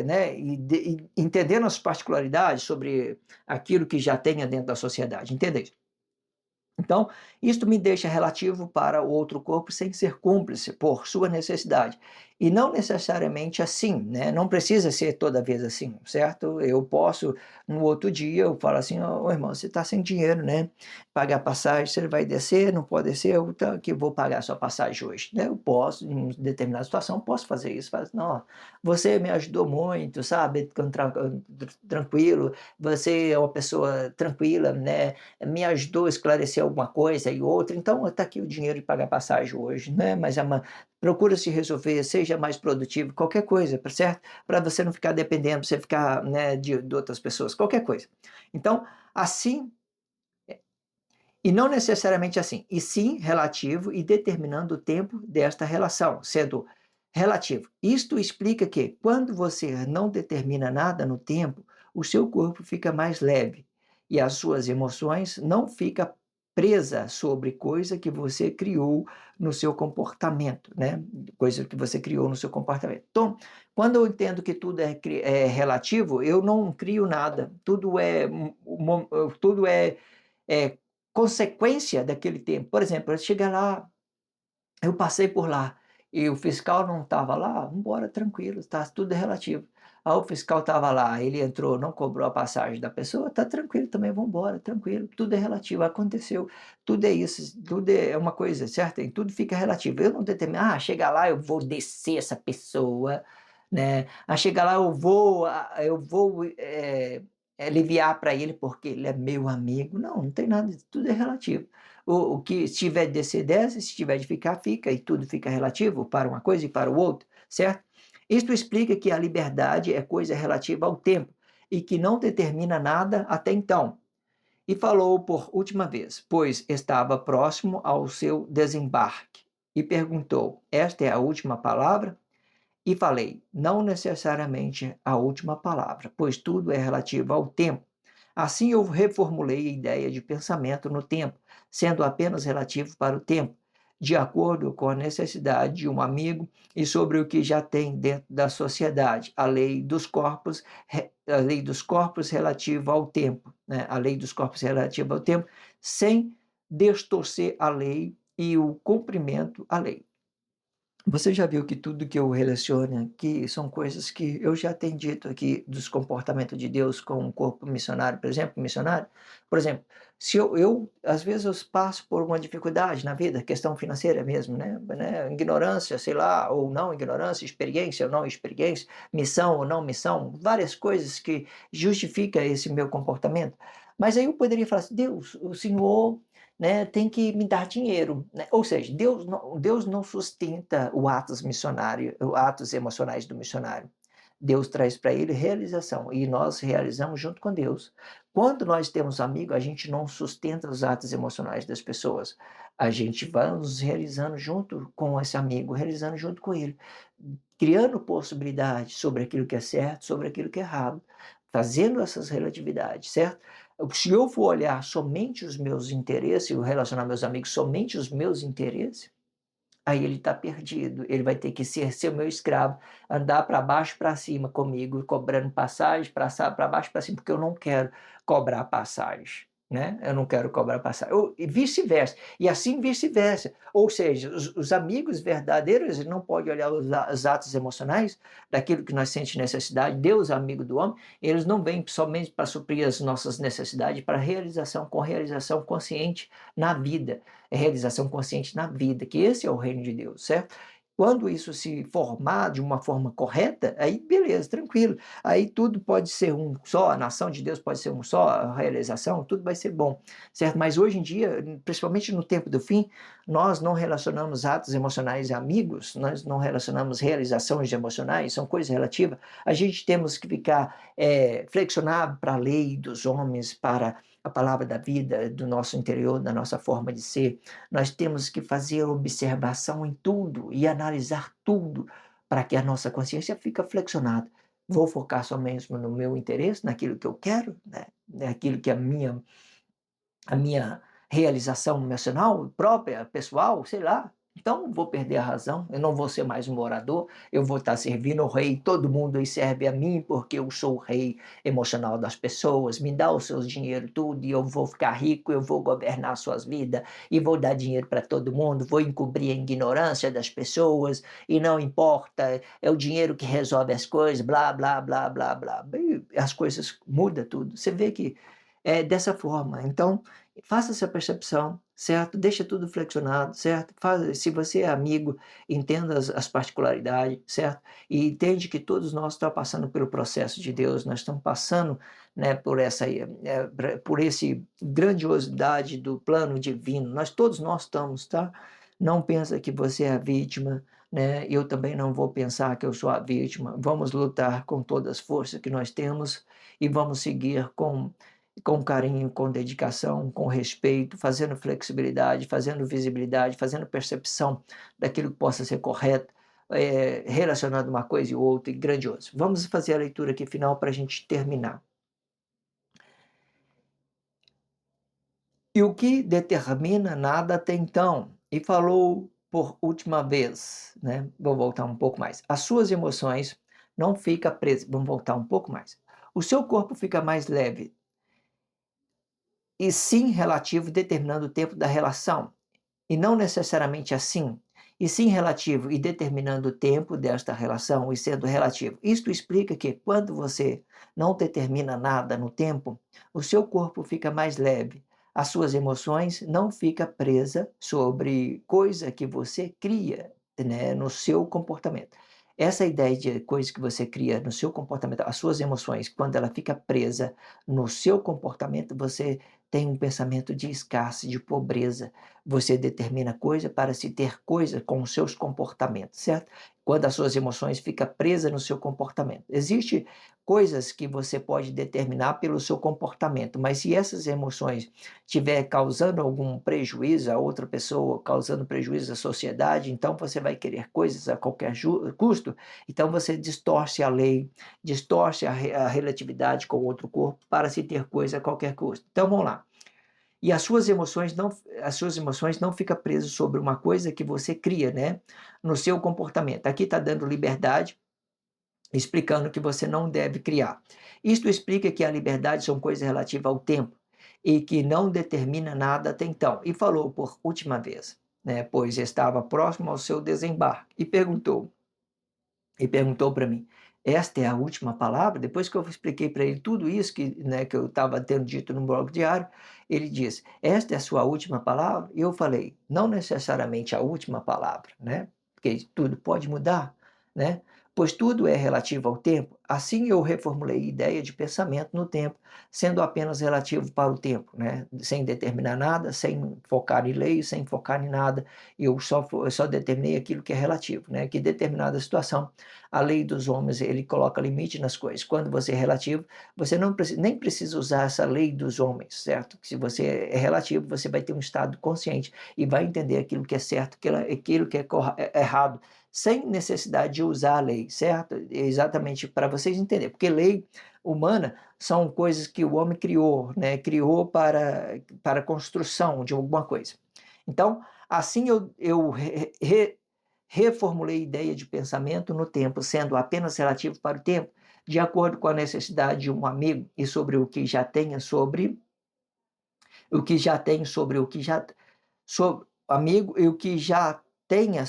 né, e entendendo as particularidades sobre aquilo que já tenha dentro da sociedade, entendeu? Então, isto me deixa relativo para o outro corpo sem ser cúmplice por sua necessidade. E não necessariamente assim, né, não precisa ser toda vez assim, certo? Eu posso, no outro dia, eu falo assim: "Ô irmão, você está sem dinheiro, né, pagar passagem, você vai descer, não pode descer, eu tô aqui, vou pagar a sua passagem hoje", né. Eu posso, em determinada situação, posso fazer isso, falar assim: "Não, você me ajudou muito, sabe, tranquilo, você é uma pessoa tranquila, né, me ajudou a esclarecer alguma coisa e outra, então está aqui o dinheiro de pagar passagem hoje, né, mas procura se resolver, seja mais produtivo, qualquer coisa, certo? Para você não ficar dependendo, você ficar, né, de outras pessoas, qualquer coisa. Então, assim, e não necessariamente assim, e sim relativo e determinando o tempo desta relação, sendo relativo. Isto explica que, quando você não determina nada no tempo, o seu corpo fica mais leve e as suas emoções não ficam presa sobre coisa que você criou no seu comportamento, né? Coisa que você criou no seu comportamento. Então, quando eu entendo que tudo é relativo, eu não crio nada. Tudo é consequência daquele tempo. Por exemplo, eu chegar lá, eu passei por lá e o fiscal não estava lá, vamos embora tranquilo, tá tudo relativo. Ah, o fiscal estava lá, ele entrou, não cobrou a passagem da pessoa, tá tranquilo também, vamos embora, tranquilo, tudo é relativo, aconteceu, tudo é isso, tudo é uma coisa, certo? E tudo fica relativo. Eu não determino, chega lá, eu vou descer essa pessoa, né? Chega lá, eu vou aliviar para ele porque ele é meu amigo. Não, não tem nada disso, tudo é relativo. O que se tiver de descer, desce, se tiver de ficar, fica, e tudo fica relativo para uma coisa e para o outro, certo? Isto explica que a liberdade é coisa relativa ao tempo e que não determina nada até então. E falou por última vez, pois estava próximo ao seu desembarque, e perguntou: Esta é a última palavra? E falei: Não necessariamente a última palavra, pois tudo é relativo ao tempo. Assim eu reformulei a ideia de pensamento no tempo, sendo apenas relativo para o tempo, de acordo com a necessidade de um amigo e sobre o que já tem dentro da sociedade, a lei dos corpos relativa ao tempo, né? A lei dos corpos relativa ao tempo, sem distorcer a lei e o cumprimento à lei. Você já viu que tudo que eu relaciono aqui são coisas que eu já tenho dito aqui dos comportamentos de Deus com o corpo missionário, por exemplo, missionário? Por exemplo, se eu às vezes eu passo por uma dificuldade na vida, questão financeira mesmo, né, ignorância, sei lá, ou não ignorância, experiência ou não experiência, missão ou não missão, várias coisas que justifica esse meu comportamento. Mas aí eu poderia falar assim: Deus, o Senhor, né, tem que me dar dinheiro, né? Ou seja, Deus não sustenta o atos missionário, os atos emocionais do missionário. Deus traz para ele realização e nós realizamos junto com Deus. Quando nós temos amigo, a gente não sustenta os atos emocionais das pessoas. A gente vai nos realizando junto com esse amigo, realizando junto com ele, criando possibilidades sobre aquilo que é certo, sobre aquilo que é errado, fazendo essas relatividades, certo? Se eu for olhar somente os meus interesses, eu relacionar meus amigos somente os meus interesses, aí ele está perdido. Ele vai ter que ser o meu escravo, andar para baixo e para cima comigo, cobrando passagem, para baixo e para cima, porque eu não quero cobrar passagem, né? Eu não quero cobrar passagem. E vice-versa. E assim vice-versa. Ou seja, os amigos verdadeiros, ele não pode olhar os atos emocionais daquilo que nós sentimos necessidade. Deus é amigo do homem. Eles não vêm somente para suprir as nossas necessidades, para com realização consciente na vida, realização consciente na vida, que esse é o reino de Deus, certo? Quando isso se formar de uma forma correta, aí beleza, tranquilo. Aí tudo pode ser um só, a nação de Deus pode ser um só, a realização, tudo vai ser bom, certo? Mas hoje em dia, principalmente no tempo do fim, nós não relacionamos atos emocionais a amigos, nós não relacionamos realizações emocionais, são coisas relativas. A gente temos que ficar flexionado para a lei dos homens, para a palavra da vida, do nosso interior, da nossa forma de ser. Nós temos que fazer observação em tudo e analisar tudo para que a nossa consciência fique flexionada. Vou focar somente no meu interesse, naquilo que eu quero, né? Naquilo que é a minha realização emocional própria, pessoal, sei lá. Então não vou perder a razão, eu não vou ser mais um morador, eu vou estar servindo o rei, todo mundo aí serve a mim porque eu sou o rei emocional das pessoas, me dá o seu dinheiro tudo e eu vou ficar rico, eu vou governar suas vidas e vou dar dinheiro para todo mundo, vou encobrir a ignorância das pessoas e não importa, é o dinheiro que resolve as coisas, blá, blá, blá, blá, blá. E as coisas mudam tudo. Você vê que é dessa forma. Então, faça essa percepção, certo? Deixa tudo flexionado, certo? Se você é amigo, entenda as particularidades, certo? E entende que todos nós estamos passando pelo processo de Deus, nós estamos passando, né, por esse grandiosidade do plano divino. Todos nós estamos, tá? Não pensa que você é a vítima, né? Eu também não vou pensar que eu sou a vítima. Vamos lutar com todas as forças que nós temos e vamos seguir com carinho, com dedicação, com respeito, fazendo flexibilidade, fazendo visibilidade, fazendo percepção daquilo que possa ser correto, relacionando uma coisa e outra, e grandioso. Vamos fazer a leitura aqui final para a gente terminar. E o que determina nada até então, e falou por última vez, né? Vou voltar um pouco mais. As suas emoções não ficam presas, vamos voltar um pouco mais. O seu corpo fica mais leve, e sim relativo, determinando o tempo da relação, e não necessariamente assim, e sim relativo e determinando o tempo desta relação e sendo relativo. Isto explica que quando você não determina nada no tempo, o seu corpo fica mais leve, as suas emoções não ficam presas sobre coisa que você cria, né, no seu comportamento. Essa ideia de coisa que você cria no seu comportamento, as suas emoções, quando ela fica presa no seu comportamento, você tem um pensamento de escassez, de pobreza. Você determina coisa para se ter coisa com os seus comportamentos, certo? Quando as suas emoções ficam presas no seu comportamento. Existem coisas que você pode determinar pelo seu comportamento, mas se essas emoções estiver causando algum prejuízo a outra pessoa, causando prejuízo à sociedade, então você vai querer coisas a qualquer custo, então você distorce a lei, distorce a relatividade com o outro corpo para se ter coisa a qualquer custo. Então vamos lá. E as suas emoções não ficam presas sobre uma coisa que você cria, né, no seu comportamento. Aqui está dando liberdade, explicando que você não deve criar. Isto explica que a liberdade são coisas relativas ao tempo e que não determina nada até então. E falou por última vez, né, pois estava próximo ao seu desembarque e perguntou para mim: esta é a última palavra? Depois que eu expliquei para ele tudo isso que eu estava tendo dito no blog diário, ele disse: esta é a sua última palavra? E eu falei: não necessariamente a última palavra, né? Porque tudo pode mudar, né? Pois tudo é relativo ao tempo. Assim eu reformulei a ideia de pensamento no tempo, sendo apenas relativo para o tempo, né? Sem determinar nada, sem focar em lei, sem focar em nada. Eu só determinei aquilo que é relativo, né? Que determinada situação, a lei dos homens, ele coloca limite nas coisas. Quando você é relativo, você não precisa, nem precisa usar essa lei dos homens, certo? Se você é relativo, você vai ter um estado consciente e vai entender aquilo que é certo, aquilo que é errado, sem necessidade de usar a lei, certo? Exatamente para vocês entenderem, porque lei humana são coisas que o homem criou, né? Criou para a construção de alguma coisa. Então, assim eu reformulei a ideia de pensamento no tempo, sendo apenas relativo para o tempo, de acordo com a necessidade de um amigo e sobre o que já tenha sobre o que já tem sobre o que já sobre amigo e o que já tenha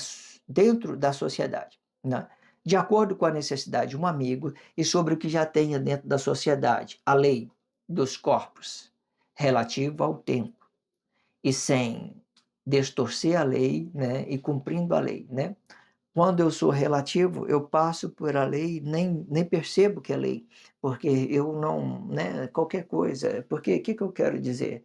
dentro da sociedade, né? De acordo com a necessidade de um amigo e sobre o que já tenha dentro da sociedade, a lei dos corpos relativa ao tempo e sem distorcer a lei, né, e cumprindo a lei, né? Quando eu sou relativo, eu passo por a lei, nem percebo que é lei, porque eu não, né, qualquer coisa, porque o que que eu quero dizer?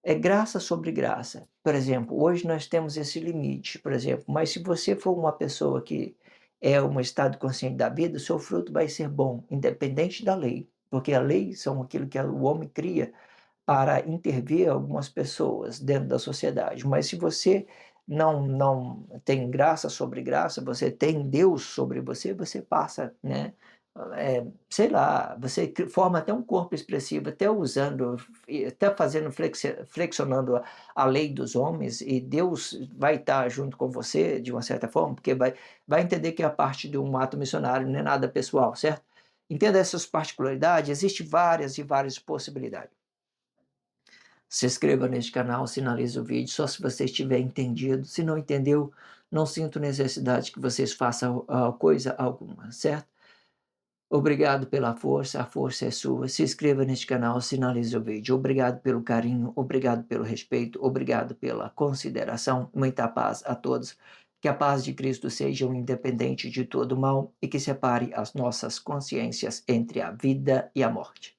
É graça sobre graça. Por exemplo, hoje nós temos esse limite, por exemplo, mas se você for uma pessoa que é um estado consciente da vida, o seu fruto vai ser bom, independente da lei, porque a lei são aquilo que o homem cria para intervir algumas pessoas dentro da sociedade. Mas se você não tem graça sobre graça, você tem Deus sobre você, você passa, né, sei lá, você forma até um corpo expressivo, até usando, até fazendo, flexionando a lei dos homens, e Deus vai estar junto com você, de uma certa forma, porque vai entender que é a parte de um ato missionário, não é nada pessoal, certo? Entenda essas particularidades, existem várias e várias possibilidades. Se inscreva neste canal, sinalize o vídeo, só se você estiver entendido. Se não entendeu, não sinto necessidade que vocês façam coisa alguma, certo? Obrigado pela força, a força é sua. Se inscreva neste canal, sinalize o vídeo. Obrigado pelo carinho, obrigado pelo respeito, obrigado pela consideração. Muita paz a todos. Que a paz de Cristo seja um independente de todo mal e que separe as nossas consciências entre a vida e a morte.